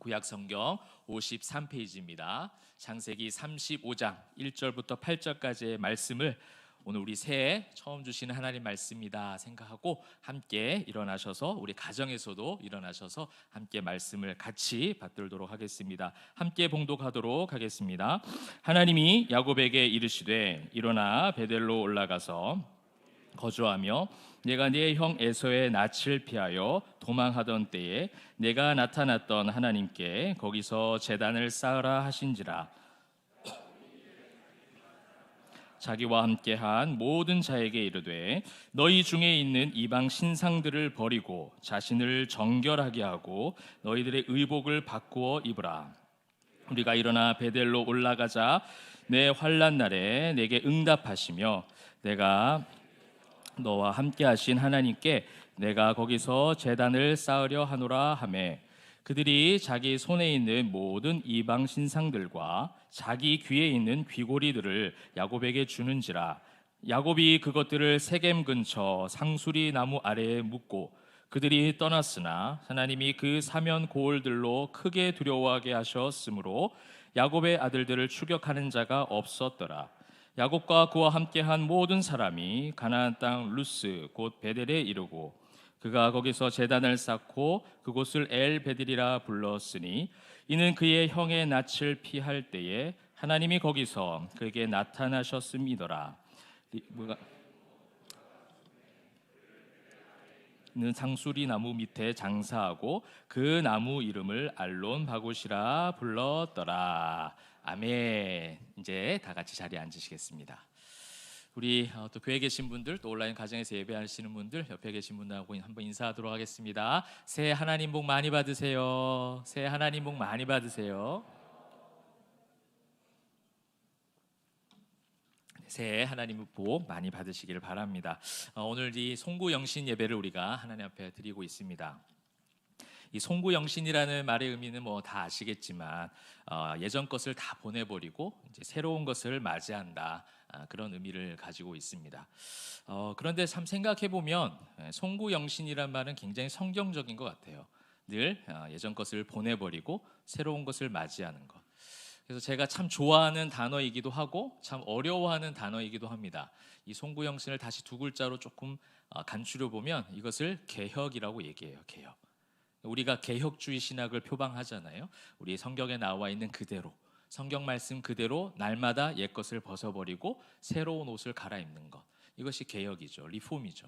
구약 성경 53페이지입니다. 창세기 35장 1절부터 8절까지의 말씀을 오늘 우리 새해 처음 주시는 하나님 말씀이다 생각하고 함께 일어나셔서 우리 가정에서도 일어나셔서 함께 말씀을 같이 받들도록 하겠습니다. 함께 봉독하도록 하겠습니다. 하나님이 야곱에게 이르시되 일어나 베델로 올라가서 거주하며 내가 네 형 에서의 낯을 피하여 도망하던 때에 내가 나타났던 하나님께 거기서 제단을 쌓으라 하신지라. 자기와 함께한 모든 자에게 이르되 너희 중에 있는 이방 신상들을 버리고 자신을 정결하게 하고 너희들의 의복을 바꾸어 입으라. 우리가 일어나 베델로 올라가자 내 환난 날에 내게 응답하시며 내가 너와 함께 하신 하나님께 내가 거기서 제단을 쌓으려 하노라 하매 그들이 자기 손에 있는 모든 이방 신상들과 자기 귀에 있는 귀고리들을 야곱에게 주는지라. 야곱이 그것들을 세겜 근처 상수리 나무 아래에 묻고 그들이 떠났으나 하나님이 그 사면 고을들로 크게 두려워하게 하셨으므로 야곱의 아들들을 추격하는 자가 없었더라. 야곱과 그와 함께한 모든 사람이 가나안 땅 루스 곧 베델에 이르고 그가 거기서 제단을 쌓고 그곳을 엘 베델이라 불렀으니 이는 그의 형의 낯을 피할 때에 하나님이 거기서 그에게 나타나셨음이더라. 는 상수리 나무 밑에 장사하고 그 나무 이름을 알론 바굿이라 불렀더라. 아멘. 이제 다 같이 자리에 앉으시겠습니다. 우리 또 교회에 계신 분들, 또 온라인 가정에서 예배하시는 분들, 옆에 계신 분들하고 한번 인사하도록 하겠습니다. 새해 하나님 복 많이 받으세요. 새해 하나님 복 많이 받으세요. 새해 하나님의 복 많이 받으시기를 바랍니다. 오늘 이 송구영신 예배를 우리가 하나님 앞에 드리고 있습니다. 이 송구영신이라는 말의 의미는 뭐 다 아시겠지만 예전 것을 다 보내버리고 이제 새로운 것을 맞이한다, 그런 의미를 가지고 있습니다. 그런데 참 생각해 보면 송구영신이란 말은 굉장히 성경적인 것 같아요. 늘 예전 것을 보내버리고 새로운 것을 맞이하는 것. 그래서 제가 참 좋아하는 단어이기도 하고 참 어려워하는 단어이기도 합니다. 이 송구영신을 다시 두 글자로 조금 간추려 보면 이것을 개혁이라고 얘기해요. 개혁. 우리가 개혁주의 신학을 표방하잖아요. 우리 성경에 나와 있는 그대로, 성경 말씀 그대로 날마다 옛것을 벗어버리고 새로운 옷을 갈아입는 것, 이것이 개혁이죠. 리폼이죠.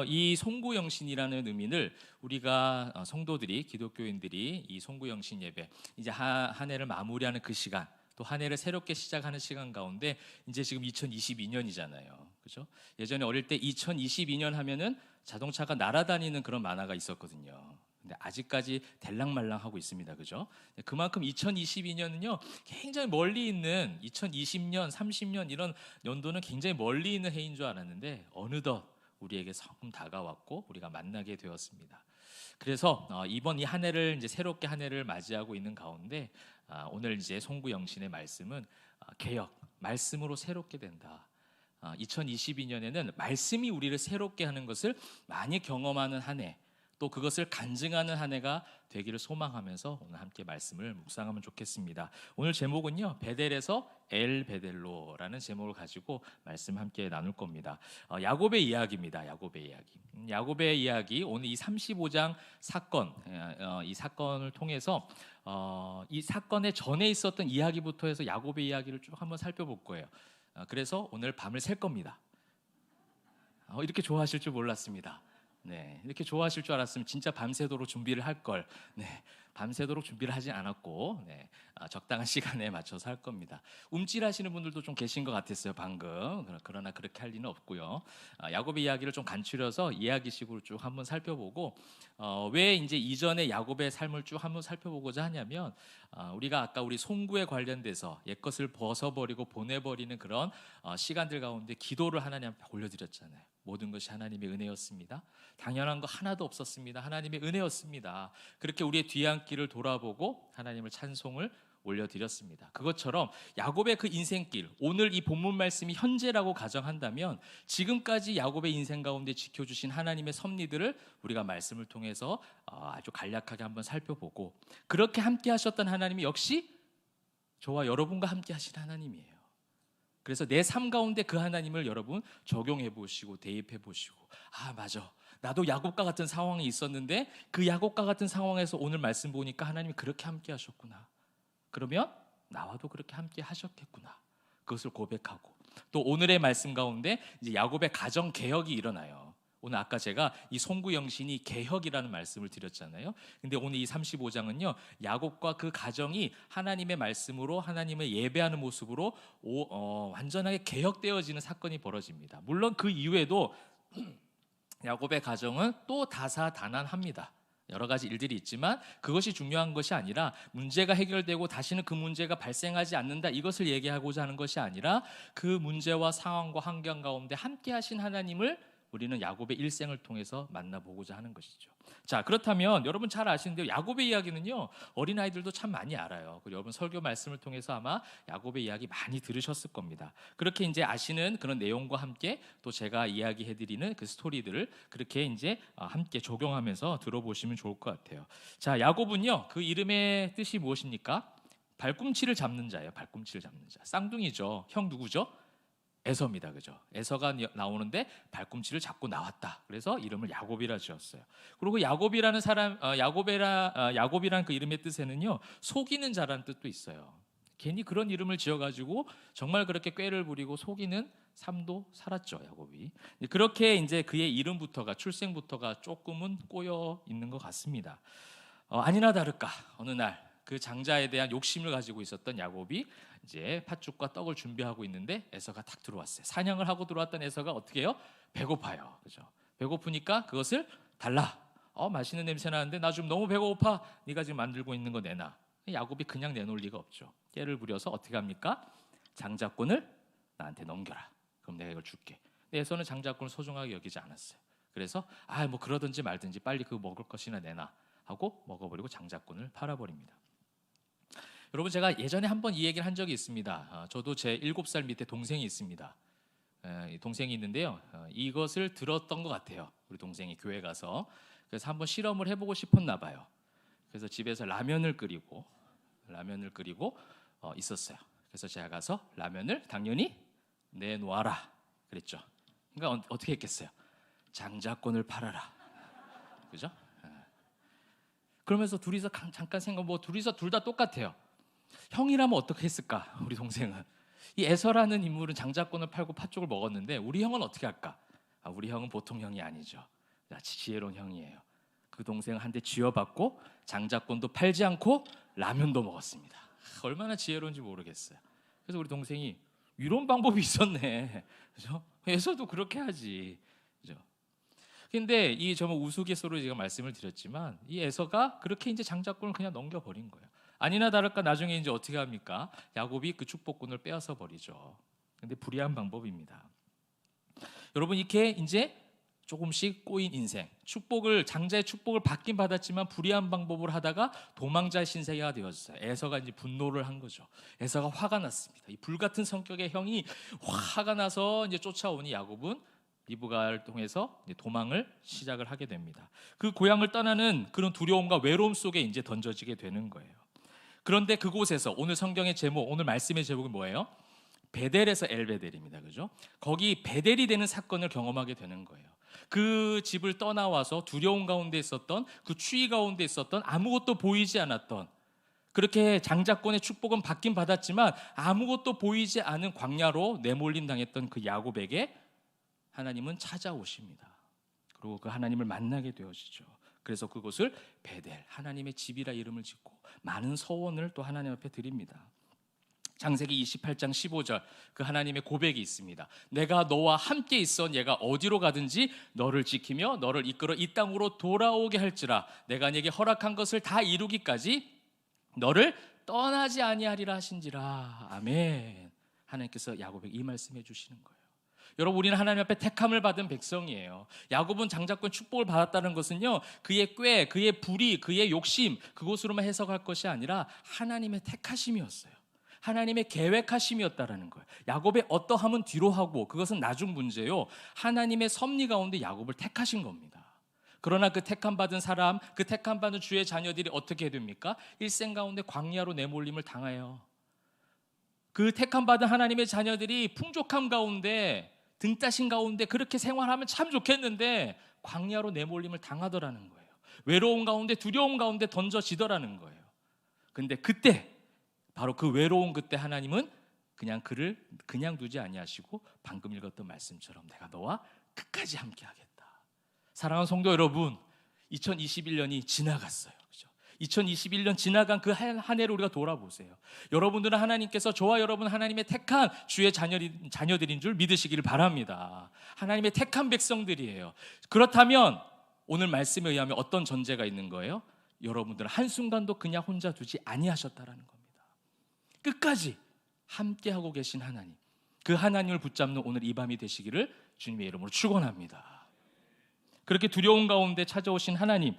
이 송구영신이라는 의미를 우리가 성도들이, 기독교인들이 이 송구영신 예배, 이제 한 해를 마무리하는 그 시간, 또 한 해를 새롭게 시작하는 시간 가운데 이제 지금 2022년이잖아요. 그죠? 예전에 어릴 때 2022년 하면은 자동차가 날아다니는 그런 만화가 있었거든요. 근데 아직까지 될랑말랑하고 있습니다. 그죠? 그만큼 2022년은요 굉장히 멀리 있는 2020년, 30년 이런 연도는 굉장히 멀리 있는 해인 줄 알았는데 어느덧 우리에게 조금 다가왔고 우리가 만나게 되었습니다. 그래서 이번 이 한 해를 이제 새롭게 한 해를 맞이하고 있는 가운데 오늘 이제 송구영신의 말씀은 개혁, 말씀으로 새롭게 된다. 2022년에는 말씀이 우리를 새롭게 하는 것을 많이 경험하는 한 해, 또 그것을 간증하는 한 해가 되기를 소망하면서 오늘 함께 말씀을 묵상하면 좋겠습니다. 오늘 제목은요 베델에서 엘 베델로라는 제목을 가지고 말씀 함께 나눌 겁니다. 야곱의 이야기입니다. 야곱의 이야기. 야곱의 이야기, 오늘 이 35장 사건, 이 사건을 통해서 이 사건의 전에 있었던 이야기부터 해서 야곱의 이야기를 쭉 한번 살펴볼 거예요. 그래서 오늘 밤을 샐 겁니다. 이렇게 좋아하실 줄 몰랐습니다. 네, 이렇게 좋아하실 줄 알았으면 진짜 밤새도록 준비를 할 걸. 네, 밤새도록 준비를 하지 않았고, 네, 적당한 시간에 맞춰서 할 겁니다. 움찔하시는 분들도 좀 계신 것 같았어요 방금. 그러나 그렇게 할 리는 없고요. 야곱의 이야기를 좀 간추려서 이야기식으로 쭉 한번 살펴보고, 왜 이제 이전의 야곱의 삶을 쭉 한번 살펴보고자 하냐면, 우리가 아까 우리 송구에 관련돼서 옛것을 벗어버리고 보내버리는 그런 시간들 가운데 기도를 하나님 앞에 올려드렸잖아요. 모든 것이 하나님의 은혜였습니다. 당연한 거 하나도 없었습니다. 하나님의 은혜였습니다. 그렇게 우리의 뒤안길을 돌아보고 하나님을 찬송을 올려드렸습니다. 그것처럼 야곱의 그 인생길, 오늘 이 본문 말씀이 현재라고 가정한다면 지금까지 야곱의 인생 가운데 지켜주신 하나님의 섭리들을 우리가 말씀을 통해서 아주 간략하게 한번 살펴보고, 그렇게 함께 하셨던 하나님이 역시 저와 여러분과 함께 하신 하나님이에요. 그래서 내 삶 가운데 그 하나님을 여러분 적용해 보시고 대입해 보시고, 맞아, 나도 야곱과 같은 상황이 있었는데 그 야곱과 같은 상황에서 오늘 말씀 보니까 하나님이 그렇게 함께 하셨구나. 그러면 나와도 그렇게 함께 하셨겠구나. 그것을 고백하고, 또 오늘의 말씀 가운데 이제 야곱의 가정 개혁이 일어나요. 오늘 아까 제가 이 송구영신이 개혁이라는 말씀을 드렸잖아요. 근데 오늘 이 35장은요, 야곱과 그 가정이 하나님의 말씀으로 하나님을 예배하는 모습으로 완전하게 개혁되어지는 사건이 벌어집니다. 물론 그 이후에도 야곱의 가정은 또 다사다난합니다. 여러 가지 일들이 있지만 그것이 중요한 것이 아니라, 문제가 해결되고 다시는 그 문제가 발생하지 않는다, 이것을 얘기하고자 하는 것이 아니라 그 문제와 상황과 환경 가운데 함께 하신 하나님을 우리는 야곱의 일생을 통해서 만나보고자 하는 것이죠. 자, 그렇다면 여러분 잘 아시는데요, 야곱의 이야기는요 어린아이들도 참 많이 알아요. 그리고 여러분 설교 말씀을 통해서 아마 야곱의 이야기 많이 들으셨을 겁니다. 그렇게 이제 아시는 그런 내용과 함께 또 제가 이야기해드리는 그 스토리들을 그렇게 이제 함께 적용하면서 들어보시면 좋을 것 같아요. 자, 야곱은요, 그 이름의 뜻이 무엇입니까? 발꿈치를 잡는 자예요. 발꿈치를 잡는 자. 쌍둥이죠. 형 누구죠? 에서입니다. 그죠? 에서가 나오는데 발꿈치를 잡고 나왔다. 그래서 이름을 야곱이라 지었어요. 그리고 야곱이라는 사람, 야곱이라는 그 이름의 뜻에는요, 속이는 자라는 뜻도 있어요. 괜히 그런 이름을 지어가지고 정말 그렇게 꾀를 부리고 속이는 삶도 살았죠, 야곱이. 그렇게 이제 그의 이름부터가, 출생부터가 조금은 꼬여 있는 것 같습니다. 아니나 다를까 어느 날 그 장자에 대한 욕심을 가지고 있었던 야곱이 이제 팥죽과 떡을 준비하고 있는데 에서가 탁 들어왔어요. 사냥을 하고 들어왔던 에서가 어떻게 해요? 배고파요. 그죠? 배고프니까 그것을 달라. 맛있는 냄새 나는데 나 좀 너무 배고파. 네가 지금 만들고 있는 거 내놔. 야곱이 그냥 내놓을 리가 없죠. 깨를 부려서 어떻게 합니까? 장자권을 나한테 넘겨라. 그럼 내가 이걸 줄게. 근데 에서는 장자권을 소중하게 여기지 않았어요. 그래서 뭐 그러든지 말든지 빨리 그 먹을 것이나 내놔 하고 먹어버리고 장자권을 팔아버립니다. 여러분, 제가 예전에 한번 이 얘기를 한 적이 있습니다. 저도 제 7살 밑에 동생이 있습니다. 동생이 있는데요, 이것을 들었던 것 같아요. 우리 동생이 교회 가서. 그래서 한번 실험을 해보고 싶었나 봐요. 그래서 집에서 라면을 끓이고 있었어요. 그래서 제가 가서 라면을 당연히 내놓아라 그랬죠. 그러니까 어떻게 했겠어요? 장자권을 팔아라. 그죠? 그러면서 둘이서 잠깐 둘이서 둘 다 똑같아요. 형이라면 어떻게 했을까? 우리 동생은 이 에서라는 인물은 장자권을 팔고 팥죽을 먹었는데, 우리 형은 어떻게 할까? 우리 형은 보통 형이 아니죠. 지혜로운 형이에요. 그 동생은 한 대 쥐어받고 장자권도 팔지 않고 라면도 먹었습니다. 얼마나 지혜로운지 모르겠어요. 그래서 우리 동생이 이런 방법이 있었네. 그죠? 에서도 그렇게 하지. 그죠? 근데 이 정말 우스갯소리로 제가 말씀을 드렸지만, 이 에서가 그렇게 이제 장자권을 그냥 넘겨버린 거예요. 아니나 다를까 나중에 이제 어떻게 합니까? 야곱이 그 축복권을 빼앗아 버리죠. 근데 불의한 방법입니다. 여러분, 이렇게 이제 조금씩 꼬인 인생, 장자의 축복을 받긴 받았지만 불의한 방법을 하다가 도망자 신세가 되었어요. 에서가 이제 분노를 한 거죠. 에서가 화가 났습니다. 이 불같은 성격의 형이 화가 나서 이제 쫓아오니 야곱은 리브가를 통해서 도망을 시작을 하게 됩니다. 그 고향을 떠나는 그런 두려움과 외로움 속에 이제 던져지게 되는 거예요. 그런데 그곳에서 오늘 성경의 제목, 오늘 말씀의 제목이 뭐예요? 베델에서 엘베델입니다. 그죠? 거기 베델이 되는 사건을 경험하게 되는 거예요. 그 집을 떠나와서 두려움 가운데 있었던, 그 추위 가운데 있었던, 아무것도 보이지 않았던, 그렇게 장자권의 축복은 받긴 받았지만 아무것도 보이지 않은 광야로 내몰림 당했던 그 야곱에게 하나님은 찾아오십니다. 그리고 그 하나님을 만나게 되어지죠. 그래서 그곳을 베델, 하나님의 집이라 이름을 짓고 많은 서원을 또 하나님 앞에 드립니다. 창세기 28장 15절 그 하나님의 고백이 있습니다. 내가 너와 함께 있어 얘가 어디로 가든지 너를 지키며 너를 이끌어 이 땅으로 돌아오게 할지라. 내가 네게 허락한 것을 다 이루기까지 너를 떠나지 아니하리라 하신지라. 아멘. 하나님께서 야곱에게 이 말씀해 주시는 거예요. 여러분, 우리는 하나님 앞에 택함을 받은 백성이에요. 야곱은 장자권 축복을 받았다는 것은요, 그의 꾀, 그의 불의, 그의 욕심, 그것으로만 해석할 것이 아니라 하나님의 택하심이었어요. 하나님의 계획하심이었다라는 거예요. 야곱의 어떠함은 뒤로 하고 그것은 나중 문제요, 하나님의 섭리 가운데 야곱을 택하신 겁니다. 그러나 그 택함 받은 사람, 그 택함 받은 주의 자녀들이 어떻게 됩니까? 일생 가운데 광야로 내몰림을 당해요. 그 택함 받은 하나님의 자녀들이 풍족함 가운데, 등 따신 가운데 그렇게 생활하면 참 좋겠는데 광야로 내몰림을 당하더라는 거예요. 외로움 가운데, 두려움 가운데 던져지더라는 거예요. 근데 그때, 바로 그 외로운 그때 하나님은 그냥 그를 그냥 두지 아니하시고 방금 읽었던 말씀처럼 내가 너와 끝까지 함께 하겠다. 사랑하는 성도 여러분, 2021년이 지나갔어요. 그렇죠? 2021년 지나간 그 한 해를 우리가 돌아보세요. 여러분들은 하나님께서 저와 여러분 하나님의 택한 주의 자녀들인 줄 믿으시기를 바랍니다. 하나님의 택한 백성들이에요. 그렇다면 오늘 말씀에 의하면 어떤 전제가 있는 거예요? 여러분들은 한순간도 그냥 혼자 두지 아니하셨다라는 겁니다. 끝까지 함께하고 계신 하나님, 그 하나님을 붙잡는 오늘 이 밤이 되시기를 주님의 이름으로 축원합니다. 그렇게 두려운 가운데 찾아오신 하나님,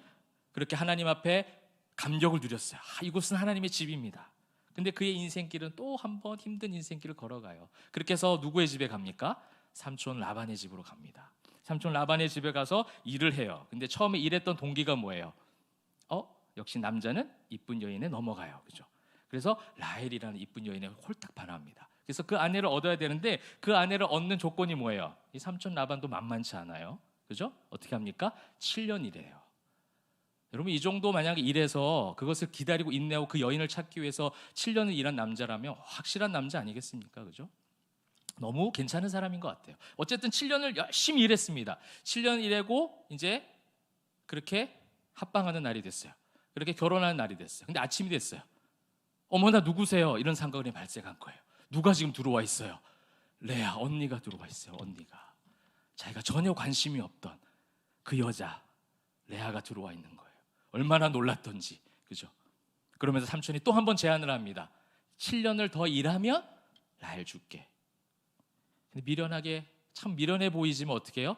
그렇게 하나님 앞에 감격을 누렸어요. 이곳은 하나님의 집입니다. 근데 그의 인생길은 또 한 번 힘든 인생길을 걸어가요. 그렇게 해서 누구의 집에 갑니까? 삼촌 라반의 집으로 갑니다. 삼촌 라반의 집에 가서 일을 해요. 근데 처음에 일했던 동기가 뭐예요? 역시 남자는 이쁜 여인에 넘어가요. 그죠? 그래서 라헬이라는 이쁜 여인에 홀딱 반합니다. 그래서 그 아내를 얻어야 되는데 그 아내를 얻는 조건이 뭐예요? 이 삼촌 라반도 만만치 않아요. 그죠? 어떻게 합니까? 7년 일해요. 여러분, 이 정도 만약에 일해서 그것을 기다리고 인내하고 그 여인을 찾기 위해서 7년을 일한 남자라면 확실한 남자 아니겠습니까? 그죠? 너무 괜찮은 사람인 것 같아요. 어쨌든 7년을 열심히 일했습니다. 7년 일하고 이제 그렇게 합방하는 날이 됐어요. 그렇게 결혼하는 날이 됐어요. 근데 아침이 됐어요. 어머나 누구세요? 이런 상관이 발생한 거예요. 누가 지금 들어와 있어요? 레아 언니가 들어와 있어요. 언니가 자기가 전혀 관심이 없던 그 여자 레아가 들어와 있는 거예요. 얼마나 놀랐던지. 그죠? 그러면서 삼촌이 또 한 번 제안을 합니다. 7년을 더 일하면 라헬 줄게. 근데 미련하게, 참 미련해 보이지만 어떻게 해요?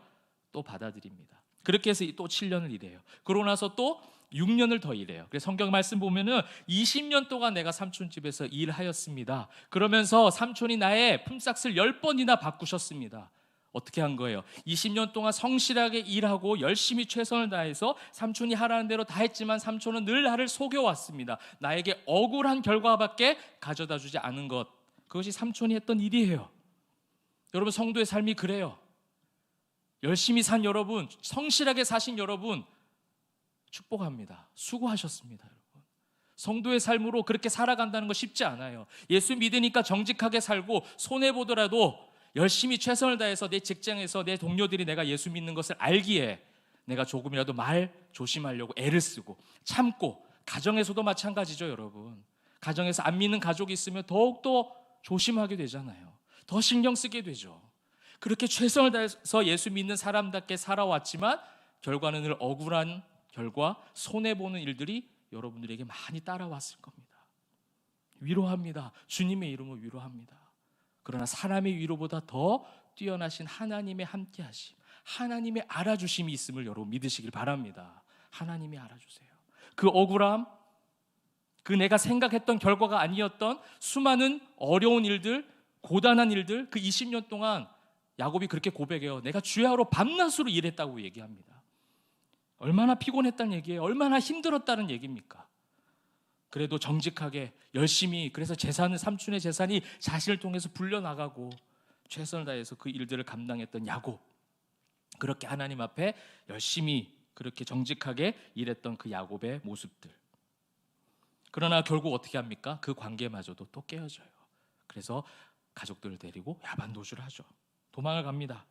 또 받아들입니다. 그렇게 해서 또 7년을 일해요. 그러고 나서 또 6년을 더 일해요. 그래서 성경 말씀 보면은 20년 동안 내가 삼촌 집에서 일하였습니다. 그러면서 삼촌이 나의 품삯을 10번이나 바꾸셨습니다. 어떻게 한 거예요? 20년 동안 성실하게 일하고 열심히 최선을 다해서 삼촌이 하라는 대로 다 했지만 삼촌은 늘 나를 속여왔습니다. 나에게 억울한 결과밖에 가져다 주지 않은 것, 그것이 삼촌이 했던 일이에요. 여러분, 성도의 삶이 그래요. 열심히 산 여러분, 성실하게 사신 여러분 축복합니다. 수고하셨습니다. 여러분, 성도의 삶으로 그렇게 살아간다는 거 쉽지 않아요. 예수 믿으니까 정직하게 살고 손해보더라도 열심히 최선을 다해서 내 직장에서 내 동료들이 내가 예수 믿는 것을 알기에 내가 조금이라도 말 조심하려고 애를 쓰고 참고, 가정에서도 마찬가지죠. 여러분, 가정에서 안 믿는 가족이 있으면 더욱더 조심하게 되잖아요. 더 신경 쓰게 되죠. 그렇게 최선을 다해서 예수 믿는 사람답게 살아왔지만 결과는 늘 억울한 결과, 손해보는 일들이 여러분들에게 많이 따라왔을 겁니다. 위로합니다. 주님의 이름으로 위로합니다. 그러나 사람의 위로보다 더 뛰어나신 하나님의 함께하심, 하나님의 알아주심이 있음을 여러분 믿으시길 바랍니다. 하나님이 알아주세요. 그 억울함, 그 내가 생각했던 결과가 아니었던 수많은 어려운 일들, 고단한 일들, 그 20년 동안 야곱이 그렇게 고백해요. 내가 주야로 밤낮으로 일했다고 얘기합니다. 얼마나 피곤했다는 얘기예요. 얼마나 힘들었다는 얘기입니까? 그래도 정직하게 열심히, 그래서 재산은, 삼촌의 재산이 자신을 통해서 불려나가고 최선을 다해서 그 일들을 감당했던 야곱, 그렇게 하나님 앞에 열심히 그렇게 정직하게 일했던 그 야곱의 모습들. 그러나 결국 어떻게 합니까? 그 관계마저도 또 깨어져요. 그래서 가족들을 데리고 야반 도주를 하죠. 도망을 갑니다.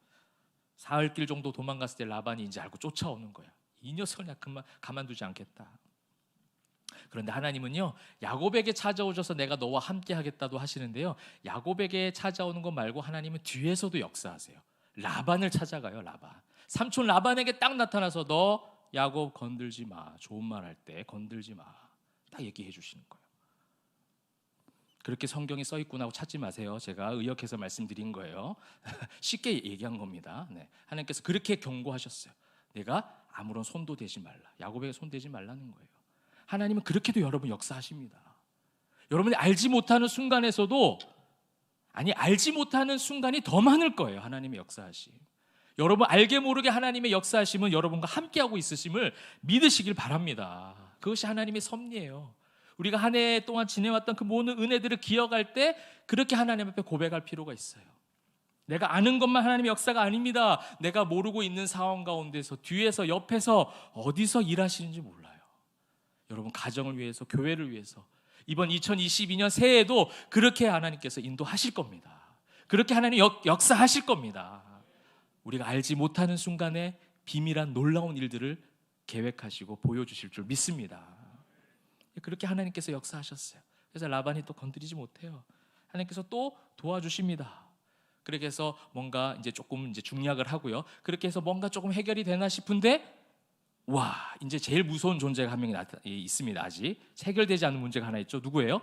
사흘길 정도 도망갔을 때 라반이 이제 알고 쫓아오는 거야. 이 녀석을 가만두지 않겠다. 그런데 하나님은요, 야곱에게 찾아오셔서 내가 너와 함께 하겠다도 하시는데요, 야곱에게 찾아오는 것 말고 하나님은 뒤에서도 역사하세요. 라반을 찾아가요. 라반, 삼촌 라반에게 딱 나타나서 너 야곱 건들지 마, 좋은 말 할 때 건들지 마, 딱 얘기해 주시는 거예요. 그렇게 성경에 써 있구나 하고 찾지 마세요. 제가 의역해서 말씀드린 거예요. 쉽게 얘기한 겁니다. 네. 하나님께서 그렇게 경고하셨어요. 내가 아무런 손도 대지 말라. 야곱에게 손 대지 말라는 거예요. 하나님은 그렇게도 여러분 역사하십니다. 여러분이 알지 못하는 순간에서도, 알지 못하는 순간이 더 많을 거예요. 하나님의 역사하심. 여러분 알게 모르게 하나님의 역사하심은 여러분과 함께하고 있으심을 믿으시길 바랍니다. 그것이 하나님의 섭리예요. 우리가 한 해 동안 지내왔던 그 모든 은혜들을 기억할 때 그렇게 하나님 앞에 고백할 필요가 있어요. 내가 아는 것만 하나님의 역사가 아닙니다. 내가 모르고 있는 상황 가운데서, 뒤에서, 옆에서, 어디서 일하시는지 몰라요. 여러분 가정을 위해서, 교회를 위해서 이번 2022년 새해에도 그렇게 하나님께서 인도하실 겁니다. 그렇게 하나님 역사하실 겁니다. 우리가 알지 못하는 순간에 비밀한 놀라운 일들을 계획하시고 보여주실 줄 믿습니다. 그렇게 하나님께서 역사하셨어요. 그래서 라반이 또 건드리지 못해요. 하나님께서 또 도와주십니다. 그렇게 해서 뭔가 이제 조금 중략을 하고요. 그렇게 해서 뭔가 조금 해결이 되나 싶은데, 이제 제일 무서운 존재가 한 명이 있습니다. 아직 해결되지 않은 문제가 하나 있죠. 누구예요?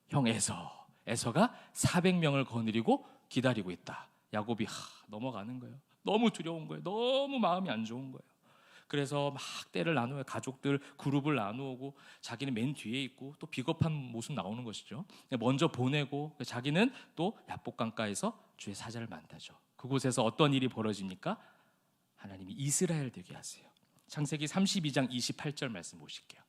형 에서. 에서가 400명을 거느리고 기다리고 있다. 야곱이 넘어가는 거예요. 너무 두려운 거예요. 너무 마음이 안 좋은 거예요. 그래서 막 때를 나누어요. 가족들 그룹을 나누고, 자기는 맨 뒤에 있고 또 비겁한 모습 나오는 것이죠. 먼저 보내고, 자기는 또 야복강가에서 주의 사자를 만나죠. 그곳에서 어떤 일이 벌어집니까? 하나님이 이스라엘 되게 하세요. 창세기 32장 28절 말씀 보실게요.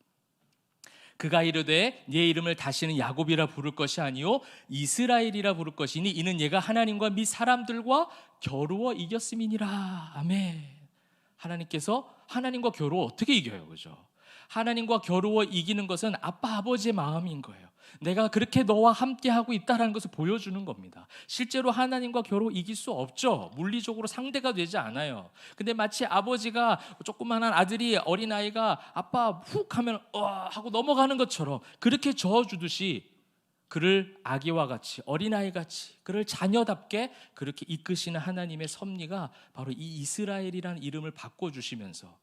그가 이르되 네 이름을 다시는 야곱이라 부를 것이 아니요 이스라엘이라 부를 것이니 이는 얘가 하나님과 및 사람들과 겨루어 이겼음이니라. 아멘. 하나님께서 하나님과 겨루어 어떻게 이겨요? 그죠? 하나님과 겨루어 이기는 것은 아빠 아버지의 마음인 거예요. 내가 그렇게 너와 함께하고 있다는 것을 보여주는 겁니다. 실제로 하나님과 겨루어 이길 수 없죠. 물리적으로 상대가 되지 않아요. 근데 마치 아버지가 조그만한 아들이, 어린아이가 아빠 훅 하면 하고 넘어가는 것처럼 그렇게 저어주듯이 그를 아기와 같이, 어린아이같이, 그를 자녀답게 그렇게 이끄시는 하나님의 섭리가 바로 이 이스라엘이라는 이름을 바꿔주시면서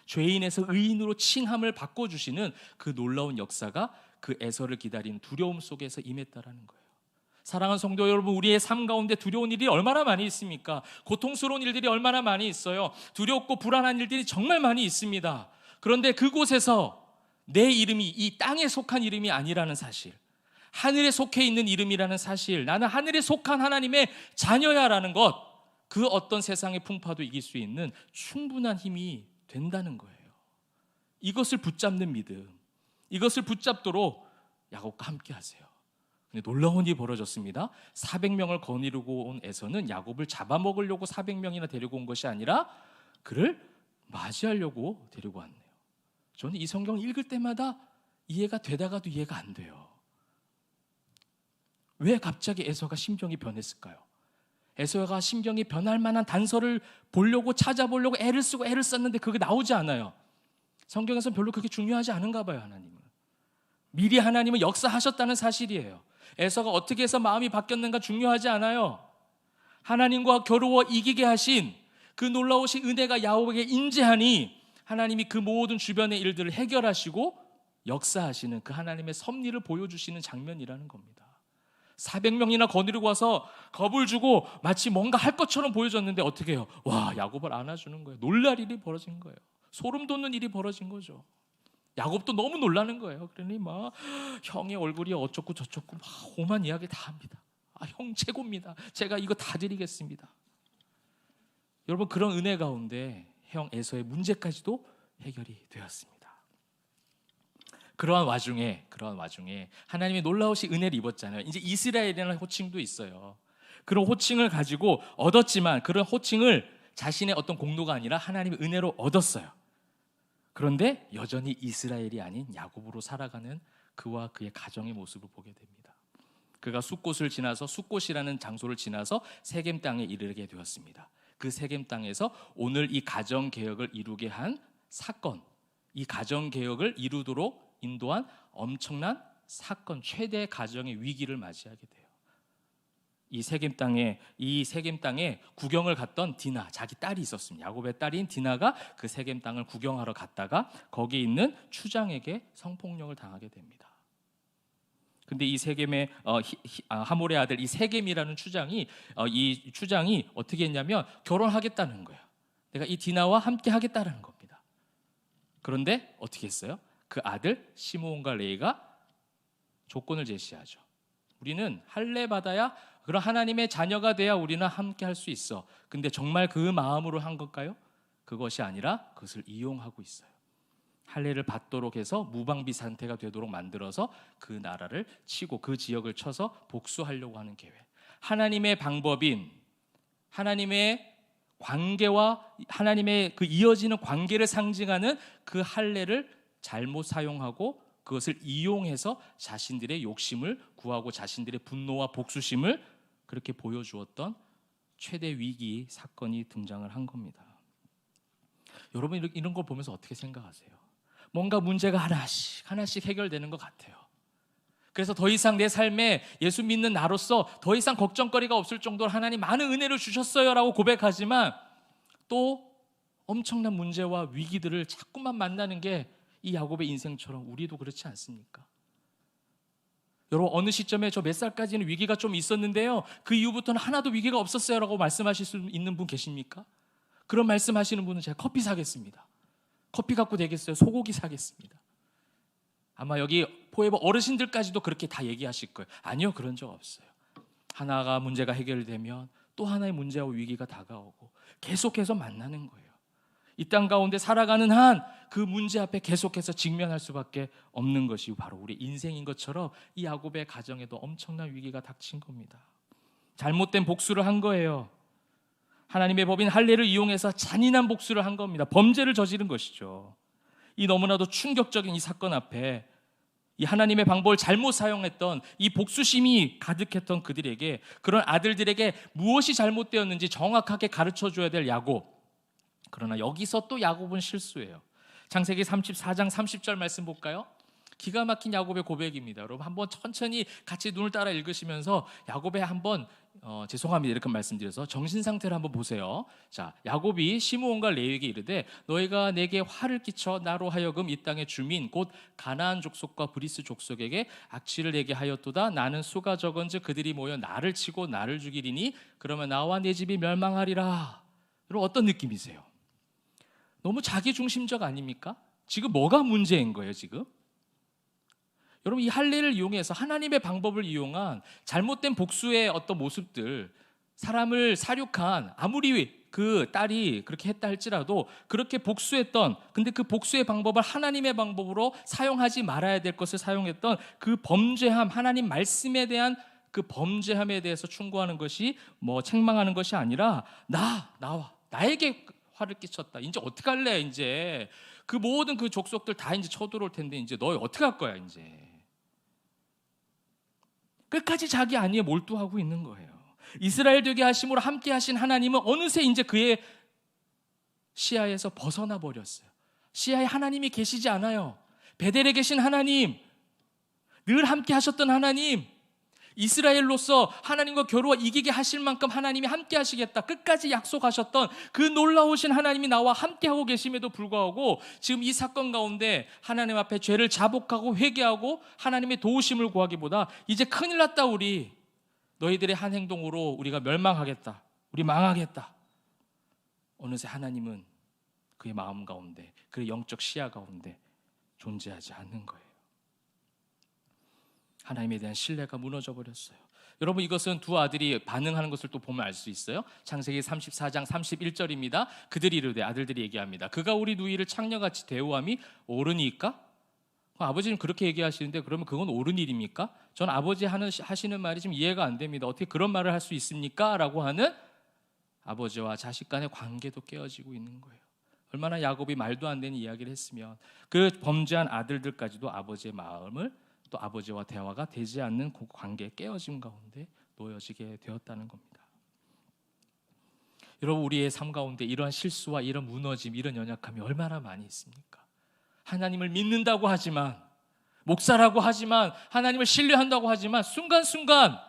죄인에서 의인으로 칭함을 바꿔주시는 그 놀라운 역사가 그 에서를 기다리는 두려움 속에서 임했다라는 거예요. 사랑하는 성도 여러분, 우리의 삶 가운데 두려운 일이 얼마나 많이 있습니까? 고통스러운 일들이 얼마나 많이 있어요. 두렵고 불안한 일들이 정말 많이 있습니다. 그런데 그곳에서 내 이름이 이 땅에 속한 이름이 아니라는 사실, 하늘에 속해 있는 이름이라는 사실, 나는 하늘에 속한 하나님의 자녀야라는 것, 그 어떤 세상의 풍파도 이길 수 있는 충분한 힘이 된다는 거예요. 이것을 붙잡는 믿음, 이것을 붙잡도록 야곱과 함께 하세요. 근데 놀라운 일이 벌어졌습니다. 400명을 거느리고 온 에서는 야곱을 잡아먹으려고 400명이나 데리고 온 것이 아니라 그를 맞이하려고 데리고 왔네요. 저는 이 성경 읽을 때마다 이해가 되다가도 이해가 안 돼요. 왜 갑자기 에서가 심경이 변했을까요? 에서가 심경이 변할 만한 단서를 보려고 찾아보려고 애를 쓰고 애를 썼는데 그게 나오지 않아요. 성경에서는 별로 그렇게 중요하지 않은가 봐요. 하나님은 미리 하나님은 역사하셨다는 사실이에요. 에서가 어떻게 해서 마음이 바뀌었는가 중요하지 않아요. 하나님과 겨루어 이기게 하신 그 놀라우신 은혜가 야곱에게 임재하니 하나님이 그 모든 주변의 일들을 해결하시고 역사하시는 그 하나님의 섭리를 보여주시는 장면이라는 겁니다. 400명이나 거느리고 와서 겁을 주고 마치 뭔가 할 것처럼 보여줬는데 어떻게 해요? 야곱을 안아주는 거예요. 놀랄 일이 벌어진 거예요. 소름 돋는 일이 벌어진 거죠. 야곱도 너무 놀라는 거예요. 그러니 막 형의 얼굴이 어쩌고 저쩌고 막 오만 이야기 다 합니다. 형 최고입니다. 제가 이거 다 드리겠습니다. 여러분, 그런 은혜 가운데 형 에서의 문제까지도 해결이 되었습니다. 그러한 와중에 하나님이 놀라우신 은혜를 입었잖아요. 이제 이스라엘이라는 호칭도 있어요. 그런 호칭을 가지고 얻었지만 그런 호칭을 자신의 어떤 공로가 아니라 하나님의 은혜로 얻었어요. 그런데 여전히 이스라엘이 아닌 야곱으로 살아가는 그와 그의 가정의 모습을 보게 됩니다. 그가 숫곳을 지나서, 숫곳이라는 장소를 지나서 세겜 땅에 이르게 되었습니다. 그 세겜 땅에서 오늘 이 가정 개혁을 이루게 한 사건, 이 가정 개혁을 이루도록 인도한 엄청난 사건, 최대 가정의 위기를 맞이하게 돼요. 이 세겜 땅에 구경을 갔던 디나, 자기 딸이 있었습니다. 야곱의 딸인 디나가 그 세겜 땅을 구경하러 갔다가 거기 있는 추장에게 성폭력을 당하게 됩니다. 근데 이 세겜의 하몰의 아들 이 세겜이라는 추장이 이 추장이 어떻게 했냐면 결혼하겠다는 거예요. 내가 이 디나와 함께 하겠다라는 겁니다. 그런데 어떻게 했어요? 그 아들 시므온과 레이가 조건을 제시하죠. 우리는 할례 받아야, 그런 하나님의 자녀가 돼야 우리는 함께 할 수 있어. 근데 정말 그 마음으로 한 걸까요? 그것이 아니라 그것을 이용하고 있어요. 할례를 받도록 해서 무방비 상태가 되도록 만들어서 그 나라를 치고 그 지역을 쳐서 복수하려고 하는 계획. 하나님의 방법인 하나님의 관계와 하나님의 그 이어지는 관계를 상징하는 그 할례를 잘못 사용하고 그것을 이용해서 자신들의 욕심을 구하고 자신들의 분노와 복수심을 그렇게 보여주었던 최대 위기 사건이 등장을 한 겁니다. 여러분 이런 걸 보면서 어떻게 생각하세요? 뭔가 문제가 하나씩 해결되는 것 같아요. 그래서 더 이상 내 삶에 예수 믿는 나로서 더 이상 걱정거리가 없을 정도로 하나님 많은 은혜를 주셨어요 라고 고백하지만 또 엄청난 문제와 위기들을 자꾸만 만나는 게 이 야곱의 인생처럼 우리도 그렇지 않습니까? 여러분 어느 시점에 저 몇 살까지는 위기가 좀 있었는데요 그 이후부터는 하나도 위기가 없었어요 라고 말씀하실 수 있는 분 계십니까? 그런 말씀하시는 분은 제가 커피 사겠습니다. 커피 갖고 되겠어요? 소고기 사겠습니다. 아마 여기 포에버 어르신들까지도 그렇게 다 얘기하실 거예요. 아니요, 그런 적 없어요. 하나가 문제가 해결되면 또 하나의 문제와 위기가 다가오고 계속해서 만나는 거예요. 이 땅 가운데 살아가는 한 그 문제 앞에 계속해서 직면할 수밖에 없는 것이 바로 우리 인생인 것처럼 이 야곱의 가정에도 엄청난 위기가 닥친 겁니다. 잘못된 복수를 한 거예요. 하나님의 법인 할례를 이용해서 잔인한 복수를 한 겁니다. 범죄를 저지른 것이죠. 이 너무나도 충격적인 이 사건 앞에 이 하나님의 방법을 잘못 사용했던 이 복수심이 가득했던 그들에게, 그런 아들들에게 무엇이 잘못되었는지 정확하게 가르쳐줘야 될 야곱. 그러나 여기서 또 야곱은 실수해요. 창세기 34장 30절 말씀 볼까요? 기가 막힌 야곱의 고백입니다. 여러분 한번 천천히 같이 눈을 따라 읽으시면서 야곱의 한번 죄송합니다 이렇게 말씀드려서 정신 상태를 한번 보세요. 자, 야곱이 시므온과 레위에게 이르되 너희가 내게 화를 끼쳐 나로 하여금 이 땅의 주민 곧 가나안 족속과 브리스 족속에게 악취를 내게 하였도다. 나는 수가 적은즉 그들이 모여 나를 치고 나를 죽이리니 그러면 나와 내 집이 멸망하리라. 여러분 어떤 느낌이세요? 너무 자기중심적 아닙니까? 지금 뭐가 문제인 거예요 지금? 여러분 이 할례를 이용해서 하나님의 방법을 이용한 잘못된 복수의 어떤 모습들, 사람을 살육한, 아무리 그 딸이 그렇게 했다 할지라도 그렇게 복수했던, 근데 그 복수의 방법을 하나님의 방법으로 사용하지 말아야 될 것을 사용했던 그 범죄함, 하나님 말씀에 대한 그 범죄함에 대해서 충고하는 것이 책망하는 것이 아니라 나에게 화를 끼쳤다. 이제 어떻게 할래? 이제 그 모든 그 족속들 다 이제 쳐들어올 텐데 이제 너 어떻게 할 거야? 이제 끝까지 자기 안위에 몰두하고 있는 거예요. 이스라엘 되게 하심으로 함께 하신 하나님은 어느새 이제 그의 시야에서 벗어나 버렸어요. 시야에 하나님이 계시지 않아요. 베델에 계신 하나님, 늘 함께 하셨던 하나님, 이스라엘로서 하나님과 겨루어 이기게 하실 만큼 하나님이 함께 하시겠다 끝까지 약속하셨던 그 놀라우신 하나님이 나와 함께하고 계심에도 불구하고 지금 이 사건 가운데 하나님 앞에 죄를 자복하고 회개하고 하나님의 도우심을 구하기보다 이제 큰일 났다, 우리 너희들의 한 행동으로 우리가 멸망하겠다, 우리 망하겠다. 어느새 하나님은 그의 마음 가운데, 그의 영적 시야 가운데 존재하지 않는 거예요. 하나님에 대한 신뢰가 무너져 버렸어요. 여러분 이것은 두 아들이 반응하는 것을 또 보면 알 수 있어요. 창세기 34장 31절입니다. 그들이 이르되, 아들들이 얘기합니다. 그가 우리 누이를 창녀같이 대우함이 옳으니까? 아버지는 그렇게 얘기하시는데 그러면 그건 옳은 일입니까? 전 아버지 하시는 말이 좀 이해가 안 됩니다. 어떻게 그런 말을 할 수 있습니까? 라고 하는 아버지와 자식 간의 관계도 깨어지고 있는 거예요. 얼마나 야곱이 말도 안 되는 이야기를 했으면 그 범죄한 아들들까지도 아버지의 마음을, 또 아버지와 대화가 되지 않는 그 관계의 깨어짐 가운데 놓여지게 되었다는 겁니다. 여러분 우리의 삶 가운데 이러한 실수와 이런 무너짐, 이런 연약함이 얼마나 많이 있습니까? 하나님을 믿는다고 하지만, 목사라고 하지만, 하나님을 신뢰한다고 하지만 순간순간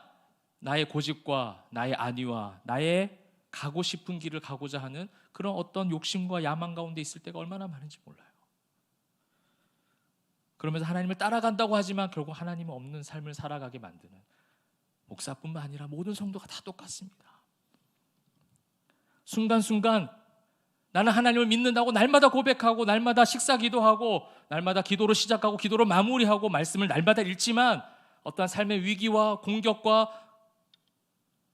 나의 고집과 나의 안위와 나의 가고 싶은 길을 가고자 하는 그런 어떤 욕심과 야망 가운데 있을 때가 얼마나 많은지 몰라요. 그러면서 하나님을 따라간다고 하지만 결국 하나님 없는 삶을 살아가게 만드는 목사뿐만 아니라 모든 성도가 다 똑같습니다. 순간순간 나는 하나님을 믿는다고 날마다 고백하고 날마다 식사 기도하고 날마다 기도로 시작하고 기도로 마무리하고 말씀을 날마다 읽지만 어떠한 삶의 위기와 공격과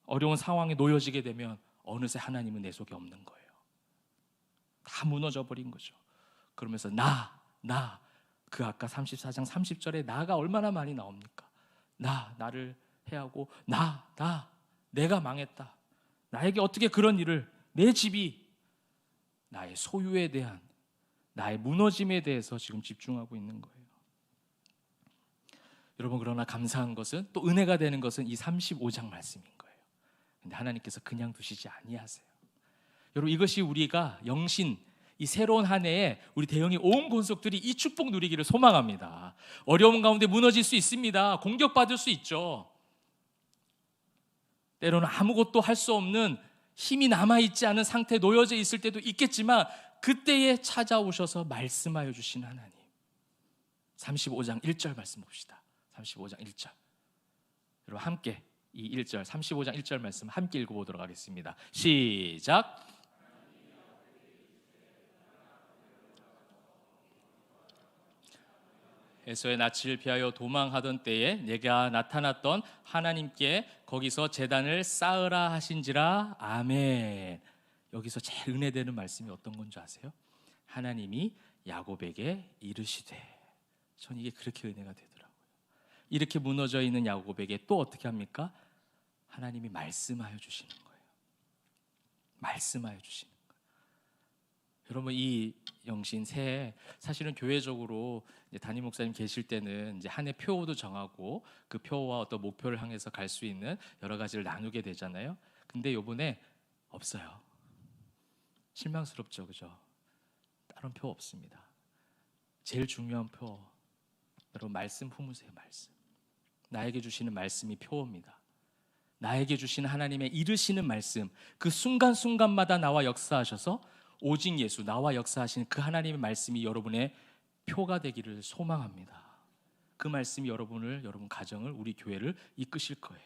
어려운 상황에 놓여지게 되면 어느새 하나님은 내 속에 없는 거예요. 다 무너져 버린 거죠. 그러면서 그 아까 34장 30절에 나가 얼마나 많이 나옵니까? 나를 해하고 내가 망했다. 나에게 어떻게 그런 일을, 내 집이, 나의 소유에 대한, 나의 무너짐에 대해서 지금 집중하고 있는 거예요. 여러분, 그러나 감사한 것은, 또 은혜가 되는 것은 이 35장 말씀인 거예요. 근데 하나님께서 그냥 두시지 아니하세요. 여러분, 이것이 우리가 영신, 이 새로운 한 해에 우리 대형의 온 권속들이 이 축복 누리기를 소망합니다. 어려운 가운데 무너질 수 있습니다. 공격받을 수 있죠. 때로는 아무것도 할 수 없는, 힘이 남아있지 않은 상태에 놓여져 있을 때도 있겠지만 그때에 찾아오셔서 말씀하여 주신 하나님. 35장 1절 말씀 봅시다. 35장 1절. 여러분 함께 이 1절, 35장 1절 말씀 함께 읽어보도록 하겠습니다. 시작. 에서의 낯을 피하여 도망하던 때에 내가 나타났던 하나님께 거기서 제단을 쌓으라 하신지라. 아멘. 여기서 제일 은혜되는 말씀이 어떤 건지 아세요? 하나님이 야곱에게 이르시되. 전 이게 그렇게 은혜가 되더라고요. 이렇게 무너져 있는 야곱에게 또 어떻게 합니까? 하나님이 말씀하여 주시는 거예요. 말씀하여 주시는 거예요. 여러분, 이 영신 새해 사실은 교회적으로 이제 담임 목사님 계실 때는 이제 한 해 표도 정하고 그 표와 어떤 목표를 향해서 갈 수 있는 여러 가지를 나누게 되잖아요. 근데 요번에 없어요. 실망스럽죠, 그죠? 다른 표 없습니다. 제일 중요한 표, 여러분 말씀 품으세요. 말씀. 나에게 주시는 말씀이 표입니다. 나에게 주시는 하나님의 이르시는 말씀, 그 순간순간마다 나와 역사하셔서 오직 예수, 나와 역사하시는 그 하나님의 말씀이 여러분의 표가 되기를 소망합니다. 그 말씀이 여러분 가정을, 우리 교회를 이끄실 거예요.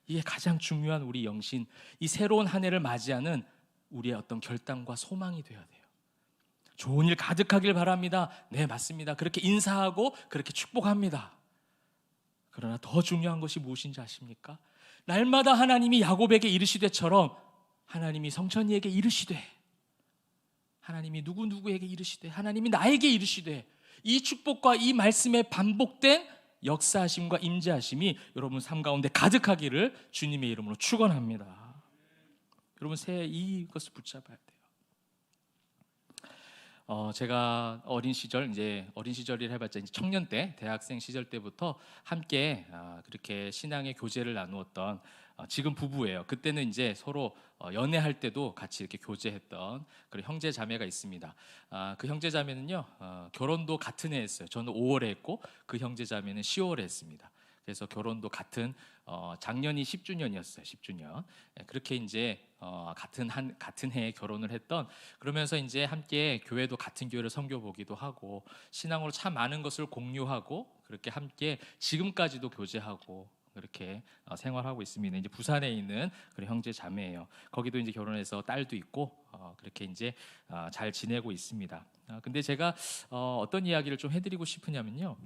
이게 가장 중요한 우리 영신, 이 새로운 한 해를 맞이하는 우리의 어떤 결단과 소망이 되어야 돼요. 좋은 일 가득하길 바랍니다. 네, 맞습니다. 그렇게 인사하고 그렇게 축복합니다. 그러나 더 중요한 것이 무엇인지 아십니까? 날마다 하나님이 야곱에게 이르시되처럼 하나님이 성천이에게 이르시되, 하나님이 누구에게 이르시되, 하나님이 나에게 이르시되, 이 축복과 이 말씀의 반복된 역사하심과 임재하심이 여러분 삶 가운데 가득하기를 주님의 이름으로 축원합니다. 여러분 새해 이것을 붙잡아야 돼요. 제가 어린 시절이라 해봤자 이제 청년 때, 대학생 시절 때부터 함께 그렇게 신앙의 교제를 나누었던 지금 부부예요. 그때는 이제 서로 연애할 때도 같이 이렇게 교제했던 그런 형제 자매가 있습니다. 그 형제 자매는요, 결혼도 같은 해 했어요. 저는 5월에 했고 그 형제 자매는 10월에 했습니다. 그래서 결혼도 같은 작년이 10주년이었어요. 10주년. 그렇게 이제 같은 해에 결혼을 했던, 그러면서 이제 함께 교회도 같은 교회를 섬겨 보기도 하고 신앙으로 참 많은 것을 공유하고 그렇게 함께 지금까지도 교제하고 그렇게 생활하고 있습니다. 이제 부산에 있는 그런 형제 자매예요. 거기도 이제 결혼해서 딸도 있고 그렇게 이제 잘 지내고 있습니다. 근데 제가 어떤 이야기를 좀 해드리고 싶으냐면요.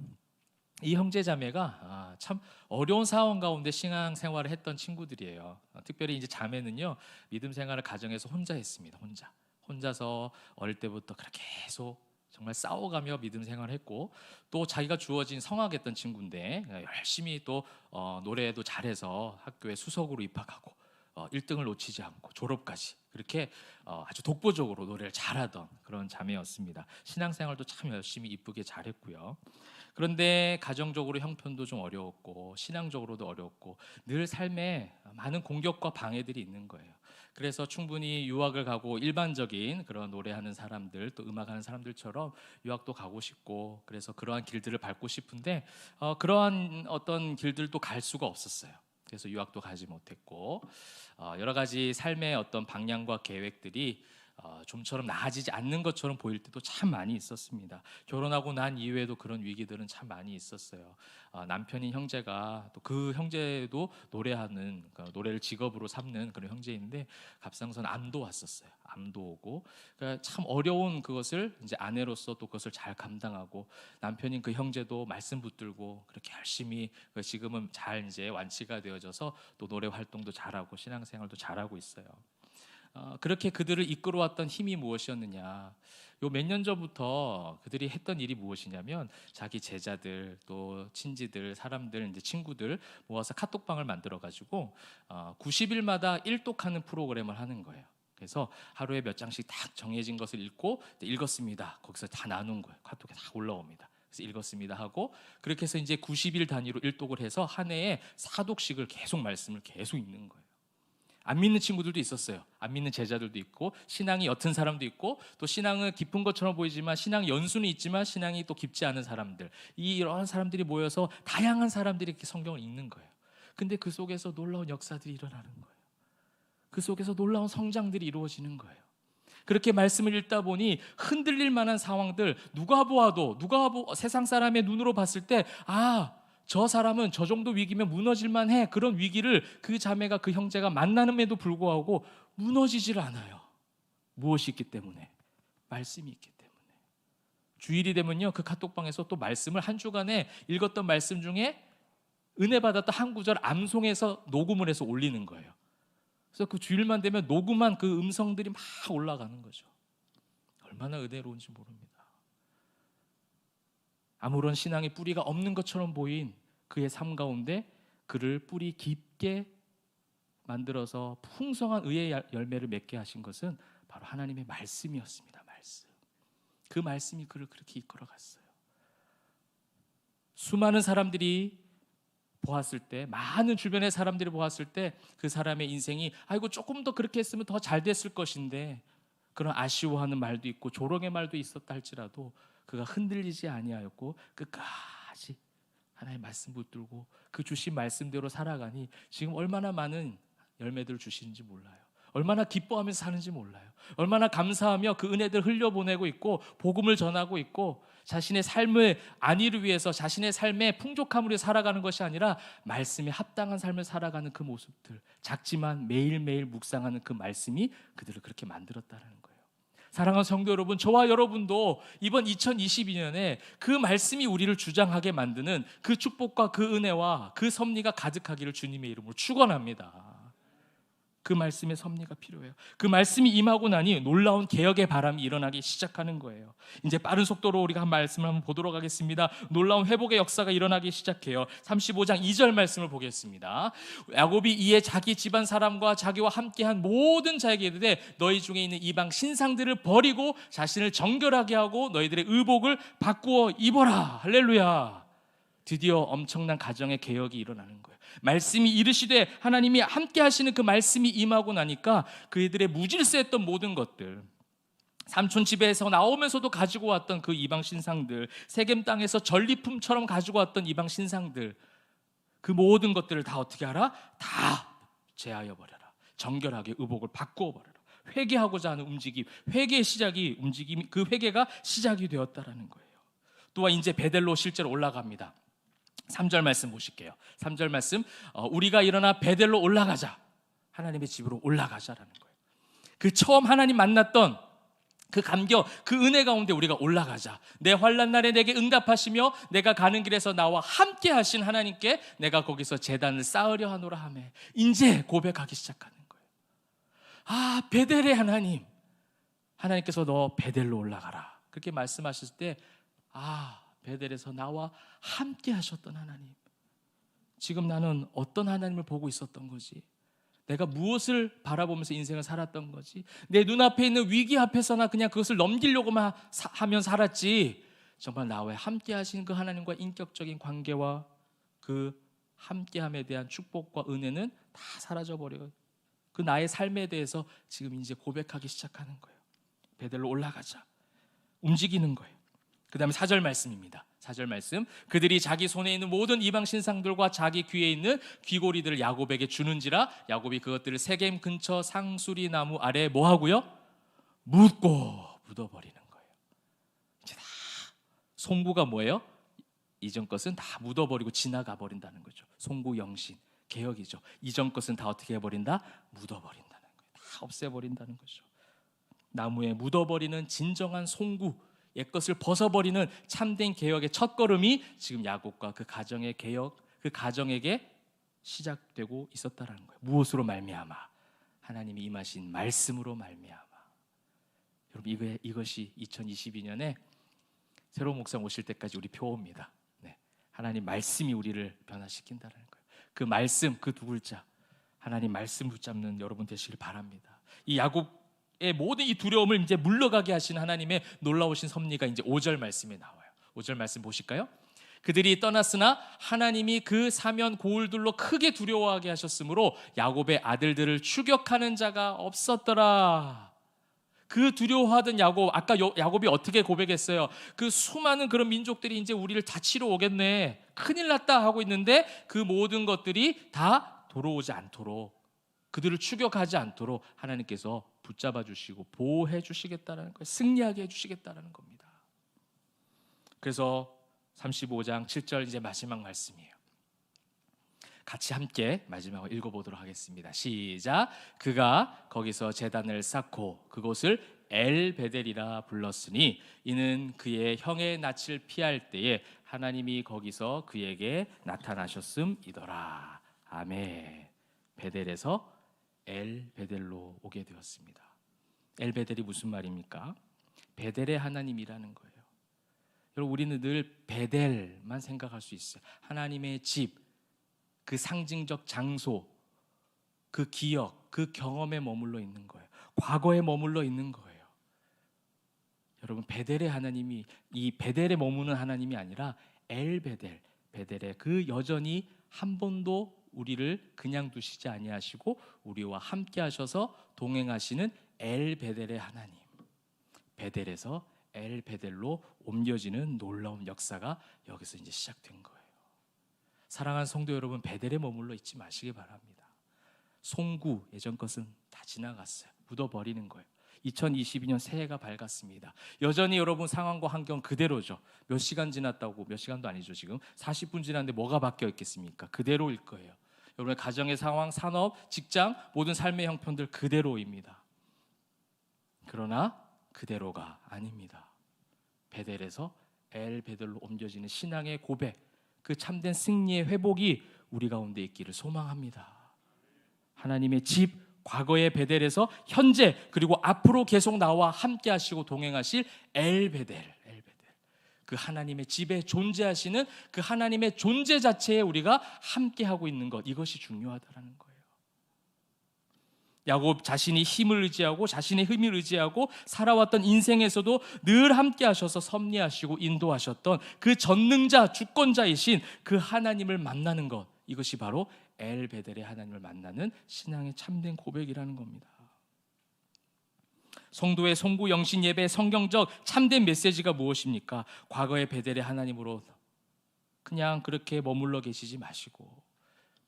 이 형제 자매가 참 어려운 상황 가운데 신앙 생활을 했던 친구들이에요. 특별히 이제 자매는요, 믿음 생활을 가정에서 혼자 했습니다. 혼자서 어릴 때부터 그렇게 계속 정말 싸워가며 믿음 생활을 했고, 또 자기가 주어진 성악했던 친구인데 열심히 또 노래도 잘해서 학교에 수석으로 입학하고 1등을 놓치지 않고 졸업까지 그렇게 아주 독보적으로 노래를 잘하던 그런 자매였습니다. 신앙생활도 참 열심히 이쁘게 잘했고요. 그런데 가정적으로 형편도 좀 어려웠고 신앙적으로도 어려웠고 늘 삶에 많은 공격과 방해들이 있는 거예요. 그래서 충분히 유학을 가고 일반적인 그런 노래하는 사람들, 또 음악하는 사람들처럼 유학도 가고 싶고, 그래서 그러한 길들을 밟고 싶은데 그러한 어떤 길들도 갈 수가 없었어요. 그래서 유학도 가지 못했고 여러 가지 삶의 어떤 방향과 계획들이 좀처럼 나아지지 않는 것처럼 보일 때도 참 많이 있었습니다. 결혼하고 난 이후에도 그런 위기들은 참 많이 있었어요. 남편인 형제가 또 그 형제도 노래하는, 노래를 직업으로 삼는 그런 형제인데 갑상선 암도 왔었어요. 암도 오고, 그러니까 참 어려운 그것을 이제 아내로서 또 그것을 잘 감당하고, 남편인 그 형제도 말씀 붙들고 그렇게 열심히, 지금은 잘 이제 완치가 되어져서 또 노래 활동도 잘하고 신앙생활도 잘하고 있어요. 그렇게 그들을 이끌어왔던 힘이 무엇이었느냐? 요 몇 년 전부터 그들이 했던 일이 무엇이냐면, 자기 제자들 또 친지들, 사람들, 이제 친구들 모아서 카톡방을 만들어 가지고 90일마다 일독하는 프로그램을 하는 거예요. 그래서 하루에 몇 장씩 딱 정해진 것을 읽고, 읽었습니다. 거기서 다 나눈 거예요. 카톡에 다 올라옵니다. 그래서 읽었습니다 하고, 그렇게 해서 이제 90일 단위로 일독을 해서 한 해에 4독씩을 계속 말씀을 계속 읽는 거예요. 안 믿는 친구들도 있었어요. 안 믿는 제자들도 있고, 신앙이 옅은 사람도 있고, 또 신앙은 깊은 것처럼 보이지만 신앙 연수는 있지만 신앙이 또 깊지 않은 사람들, 이런 사람들이 모여서 다양한 사람들이 이렇게 성경을 읽는 거예요. 근데 그 속에서 놀라운 역사들이 일어나는 거예요. 그 속에서 놀라운 성장들이 이루어지는 거예요. 그렇게 말씀을 읽다 보니 흔들릴 만한 상황들, 누가 보아도 세상 사람의 눈으로 봤을 때, 저 사람은 저 정도 위기면 무너질만 해. 그런 위기를 그 자매가, 그 형제가 만나는에도 불구하고 무너지질 않아요. 무엇이 있기 때문에? 말씀이 있기 때문에. 주일이 되면요, 그 카톡방에서 또 말씀을, 한 주간에 읽었던 말씀 중에 은혜 받았던 한 구절 암송해서 녹음을 해서 올리는 거예요. 그래서 그 주일만 되면 녹음한 그 음성들이 막 올라가는 거죠. 얼마나 은혜로운지 모릅니다. 아무런 신앙의 뿌리가 없는 것처럼 보인 그의 삶 가운데 그를 뿌리 깊게 만들어서 풍성한 의의 열매를 맺게 하신 것은 바로 하나님의 말씀이었습니다. 말씀. 그 말씀이 그를 그렇게 이끌어갔어요. 수많은 사람들이 보았을 때, 많은 주변의 사람들이 보았을 때 그 사람의 인생이 조금 더 그렇게 했으면 더 잘 됐을 것인데, 그런 아쉬워하는 말도 있고 조롱의 말도 있었다 할지라도 그가 흔들리지 아니하였고 끝까지 하나님의 말씀 붙들고 그 주신 말씀대로 살아가니 지금 얼마나 많은 열매들을 주시는지 몰라요. 얼마나 기뻐하면서 사는지 몰라요. 얼마나 감사하며 그 은혜들 흘려보내고 있고 복음을 전하고 있고, 자신의 삶을 안위를 위해서, 자신의 삶의 풍족함을 위해 살아가는 것이 아니라 말씀에 합당한 삶을 살아가는 그 모습들, 작지만 매일매일 묵상하는 그 말씀이 그들을 그렇게 만들었다는 거예요. 사랑하는 성도 여러분, 저와 여러분도 이번 2022년에 그 말씀이 우리를 주장하게 만드는 그 축복과 그 은혜와 그 섭리가 가득하기를 주님의 이름으로 축원합니다. 그 말씀의 섭리가 필요해요. 그 말씀이 임하고 나니 놀라운 개혁의 바람이 일어나기 시작하는 거예요. 이제 빠른 속도로 우리가 한 말씀을 한번 보도록 하겠습니다. 놀라운 회복의 역사가 일어나기 시작해요. 35장 2절 말씀을 보겠습니다. 야곱이 이에 자기 집안 사람과 자기와 함께한 모든 자에게 이르되 너희 중에 있는 이방 신상들을 버리고 자신을 정결하게 하고 너희들의 의복을 바꾸어 입어라. 할렐루야. 드디어 엄청난 가정의 개혁이 일어나는 거예요. 말씀이 이르시되 하나님이 함께 하시는 그 말씀이 임하고 나니까 그들의 무질서했던 모든 것들, 삼촌 집에서 나오면서도 가지고 왔던 그 이방 신상들, 세겜 땅에서 전리품처럼 가지고 왔던 이방 신상들, 그 모든 것들을 다 어떻게 하라? 다 제하여 버려라. 정결하게 의복을 바꾸어 버려라. 회개하고자 하는 움직임, 회개의 시작이, 움직임, 그 회개가 시작이 되었다라는 거예요. 또한 이제 베델로 실제로 올라갑니다. 3절 말씀 보실게요. 3절 말씀, 우리가 일어나 베델로 올라가자. 하나님의 집으로 올라가자라는 거예요. 그 처음 하나님 만났던 그 감격, 그 은혜 가운데 우리가 올라가자. 내 환난 날에 내게 응답하시며 내가 가는 길에서 나와 함께 하신 하나님께 내가 거기서 제단을 쌓으려 하노라 하며 이제 고백하기 시작하는 거예요. 베델의 하나님, 하나님께서 너 베델로 올라가라. 그렇게 말씀하실 때 베델에서 나와 함께 하셨던 하나님, 지금 나는 어떤 하나님을 보고 있었던 거지? 내가 무엇을 바라보면서 인생을 살았던 거지? 내 눈앞에 있는 위기 앞에서나 그냥 그것을 넘기려고만 하면 살았지, 정말 나와 함께 하신 그 하나님과 인격적인 관계와 그 함께함에 대한 축복과 은혜는 다 사라져버려요. 그 나의 삶에 대해서 지금 이제 고백하기 시작하는 거예요. 베델로 올라가자. 움직이는 거예요. 그 다음에 4절 말씀입니다. 4절 말씀, 그들이 자기 손에 있는 모든 이방 신상들과 자기 귀에 있는 귀고리들을 야곱에게 주는지라 야곱이 그것들을 세겜 근처 상수리 나무 아래에 뭐하고요? 묻어버리는 거예요. 이제 다 송구가 뭐예요? 이전 것은 다 묻어버리고 지나가 버린다는 거죠. 송구 영신 개혁이죠. 이전 것은 다 어떻게 해버린다? 묻어버린다는 거예요. 다 없애버린다는 거죠. 나무에 묻어버리는 진정한 송구, 옛것을 벗어버리는 참된 개혁의 첫걸음이 지금 야곱과 그 가정의 개혁, 그 가정에게 시작되고 있었다라는 거예요. 무엇으로 말미암아? 하나님이 임하신 말씀으로 말미암아. 여러분, 이것이 2022년에 새로운 목상 오실 때까지 우리 표어입니다. 네. 하나님 말씀이 우리를 변화시킨다는 거예요. 그 말씀, 그 두 글자, 하나님 말씀 붙잡는 여러분 되시길 바랍니다. 이 야곱의 모든 이 두려움을 이제 물러가게 하신 하나님의 놀라우신 섭리가 이제 5절 말씀에 나와요. 5절 말씀 보실까요? 그들이 떠났으나 하나님이 그 사면 고울들로 크게 두려워하게 하셨으므로 야곱의 아들들을 추격하는 자가 없었더라. 그 두려워하던 야곱, 아까 야곱이 어떻게 고백했어요? 그 수많은 그런 민족들이 이제 우리를 다 치러 오겠네, 큰일 났다 하고 있는데 그 모든 것들이 다 돌아오지 않도록, 그들을 추격하지 않도록 하나님께서 붙잡아 주시고 보호해 주시겠다는 거예요. 승리하게 해 주시겠다는 겁니다. 그래서 35장 7절 이제 마지막 말씀이에요. 같이 함께 마지막으로 읽어보도록 하겠습니다. 시작. 그가 거기서 제단을 쌓고 그곳을 엘베델이라 불렀으니 이는 그의 형의 낯을 피할 때에 하나님이 거기서 그에게 나타나셨음이더라. 아멘. 베델에서 엘베델로 오게 되었습니다. 엘베델이 무슨 말입니까? 베델의 하나님이라는 거예요. 여러분, 우리는 늘 베델만 생각할 수 있어요. 하나님의 집, 그 상징적 장소, 그 기억, 그 경험에 머물러 있는 거예요. 과거에 머물러 있는 거예요. 여러분, 베델의 하나님이 이 베델에 머무는 하나님이 아니라 엘베델, 베델에 그 여전히 한 번도 우리를 그냥 두시지 아니하시고 우리와 함께 하셔서 동행하시는 엘베델의 하나님. 베델에서 엘베델로 옮겨지는 놀라운 역사가 여기서 이제 시작된 거예요. 사랑하는 성도 여러분, 베델에 머물러 있지 마시기 바랍니다. 송구, 예전 것은 다 지나갔어요. 묻어버리는 거예요. 2022년 새해가 밝았습니다. 여전히 여러분 상황과 환경 그대로죠. 몇 시간 지났다고, 몇 시간도 아니죠. 지금 40분 지났는데 뭐가 바뀌어 있겠습니까? 그대로일 거예요. 여러분의 가정의 상황, 산업, 직장, 모든 삶의 형편들 그대로입니다. 그러나 그대로가 아닙니다. 베델에서 엘베델로 옮겨지는 신앙의 고백, 그 참된 승리의 회복이 우리 가운데 있기를 소망합니다. 하나님의 집, 과거의 베델에서 현재 그리고 앞으로 계속 나와 함께 하시고 동행하실 엘베델, 그 하나님의 집에 존재하시는 그 하나님의 존재 자체에 우리가 함께 하고 있는 것, 이것이 중요하다는 거예요. 야곱 자신이 힘을 의지하고 자신의 힘을 의지하고 살아왔던 인생에서도 늘 함께 하셔서 섭리하시고 인도하셨던 그 전능자, 주권자이신 그 하나님을 만나는 것, 이것이 바로 엘베델의 하나님을 만나는 신앙의 참된 고백이라는 겁니다. 성도의 송구 영신 예배의 성경적 참된 메시지가 무엇입니까? 과거의 베델의 하나님으로 그냥 그렇게 머물러 계시지 마시고,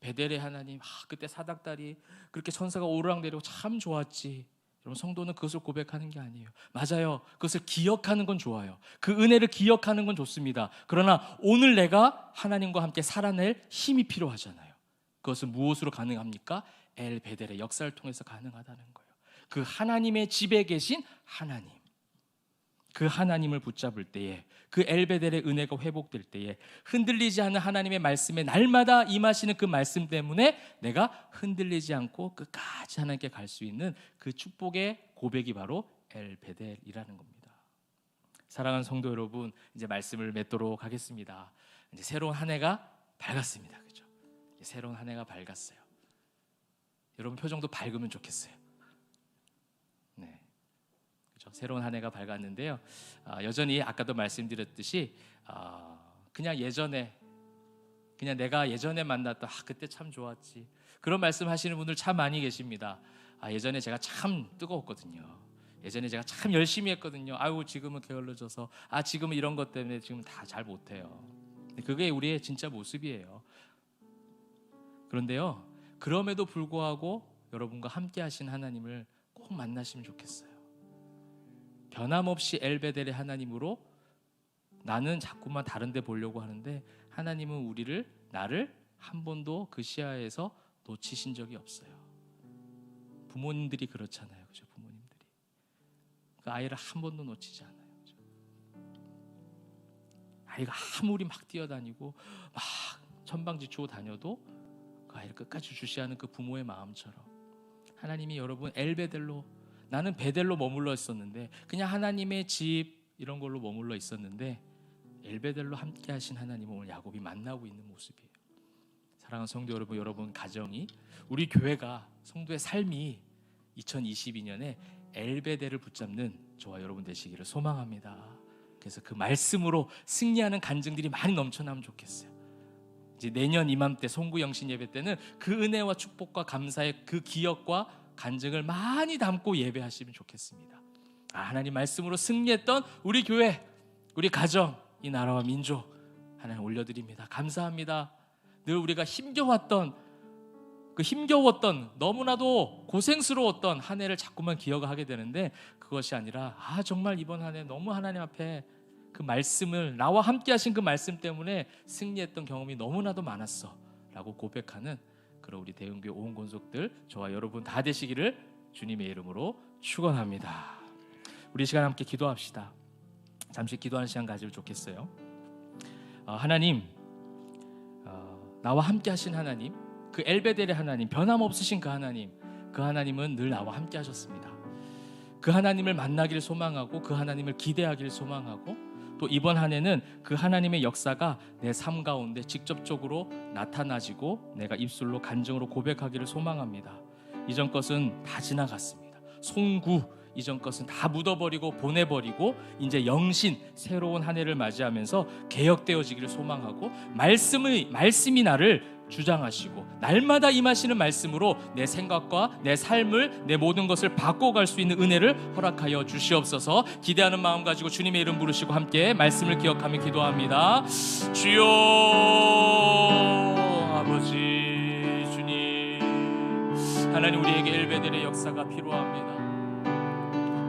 베델의 하나님, 그때 사닥다리 그렇게 천사가 오르락내리고 참 좋았지. 여러분, 성도는 그것을 고백하는 게 아니에요. 맞아요. 그것을 기억하는 건 좋아요. 그 은혜를 기억하는 건 좋습니다. 그러나 오늘 내가 하나님과 함께 살아낼 힘이 필요하잖아요. 그것은 무엇으로 가능합니까? 엘베델의 역사를 통해서 가능하다는 거예요. 그 하나님의 집에 계신 하나님, 그 하나님을 붙잡을 때에, 그 엘베델의 은혜가 회복될 때에 흔들리지 않는 하나님의 말씀에 날마다 임하시는 그 말씀 때문에 내가 흔들리지 않고 끝까지 하나님께 갈 수 있는 그 축복의 고백이 바로 엘베델이라는 겁니다. 사랑하는 성도 여러분, 이제 말씀을 맺도록 하겠습니다. 이제 새로운 한 해가 밝았습니다. 그렇죠? 새로운 한 해가 밝았어요. 여러분 표정도 밝으면 좋겠어요. 네. 새로운 한 해가 밝았는데요. 여전히 아까도 말씀드렸듯이 그냥 예전에, 그냥 내가 예전에 만났던 그때 참 좋았지, 그런 말씀하시는 분들 참 많이 계십니다. 예전에 제가 참 뜨거웠거든요. 예전에 제가 참 열심히 했거든요. 아유, 지금은 게을러져서, 지금은 이런 것 때문에 지금 다 잘 못해요. 그게 우리의 진짜 모습이에요. 그런데요, 그럼에도 불구하고 여러분과 함께 하신 하나님을 꼭 만나시면 좋겠어요. 변함없이 엘베델의 하나님으로 나는 자꾸만 다른 데 보려고 하는데 하나님은 나를 한 번도 그 시야에서 놓치신 적이 없어요. 부모님들이 그렇잖아요. 그죠? 부모님들이 그 아이를 한 번도 놓치지 않아요. 그죠? 아이가 아무리 막 뛰어다니고 막 천방지축으로 다녀도 그 아이를 끝까지 주시하는 그 부모의 마음처럼 하나님이 여러분 엘베델로, 나는 베델로 머물러 있었는데 그냥 하나님의 집 이런 걸로 머물러 있었는데 엘베델로 함께 하신 하나님을 오늘 야곱이 만나고 있는 모습이에요. 사랑하는 성도 여러분, 여러분 가정이, 우리 교회가, 성도의 삶이 2022년에 엘베델을 붙잡는 저와 여러분 되시기를 소망합니다. 그래서 그 말씀으로 승리하는 간증들이 많이 넘쳐나면 좋겠어요. 이제 내년 이맘때 송구영신 예배 때는 그 은혜와 축복과 감사의 그 기억과 간증을 많이 담고 예배하시면 좋겠습니다. 하나님 말씀으로 승리했던 우리 교회, 우리 가정, 이 나라와 민족 하나님 올려드립니다. 감사합니다. 늘 우리가 힘겨웠던 너무나도 고생스러웠던 한 해를 자꾸만 기억하게 되는데 그것이 아니라 정말 이번 한 해 너무 하나님 앞에 그 말씀을, 나와 함께 하신 그 말씀 때문에 승리했던 경험이 너무나도 많았어 라고 고백하는 그런 우리 대흥교회 온 권속들, 저와 여러분 다 되시기를 주님의 이름으로 축원합니다. 우리 시간 함께 기도합시다. 잠시 기도하는 시간 가지면 좋겠어요. 하나님, 나와 함께 하신 하나님, 그 엘베델의 하나님, 변함없으신 그 하나님은 늘 나와 함께 하셨습니다. 그 하나님을 만나기를 소망하고 그 하나님을 기대하기를 소망하고 또 이번 한 해는 그 하나님의 역사가 내 삶 가운데 직접적으로 나타나지고 내가 입술로 간증으로 고백하기를 소망합니다. 이전 것은 다 지나갔습니다. 송구, 이전 것은 다 묻어버리고 보내버리고 이제 영신, 새로운 한 해를 맞이하면서 개혁되어지기를 소망하고 말씀이 나를 주장하시고 날마다 임하시는 말씀으로 내 생각과 내 삶을, 내 모든 것을 바꿔갈 수 있는 은혜를 허락하여 주시옵소서. 기대하는 마음 가지고 주님의 이름 부르시고 함께 말씀을 기억하며 기도합니다. 주여, 아버지 주님, 하나님, 우리에게 엘베델의 역사가 필요합니다.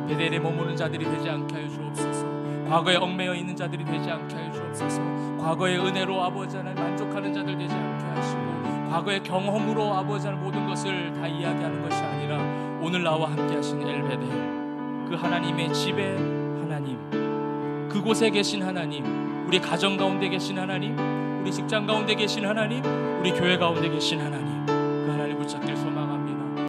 베델에 머무는 자들이 되지 않게 하여 주옵소서. 과거에 얽매여 있는 자들이 되지 않게 하여 주옵소서. 과거의 은혜로 아버지 하나님 만족하는 자들 되지 않게 하시고 과거의 경험으로 아버지 하나님 모든 것을 다 이야기하는 것이 아니라 오늘 나와 함께 하신 엘베델, 그 하나님의 집의 하나님, 그곳에 계신 하나님, 우리 가정 가운데 계신 하나님, 우리 직장 가운데 계신 하나님, 우리 교회 가운데 계신 하나님,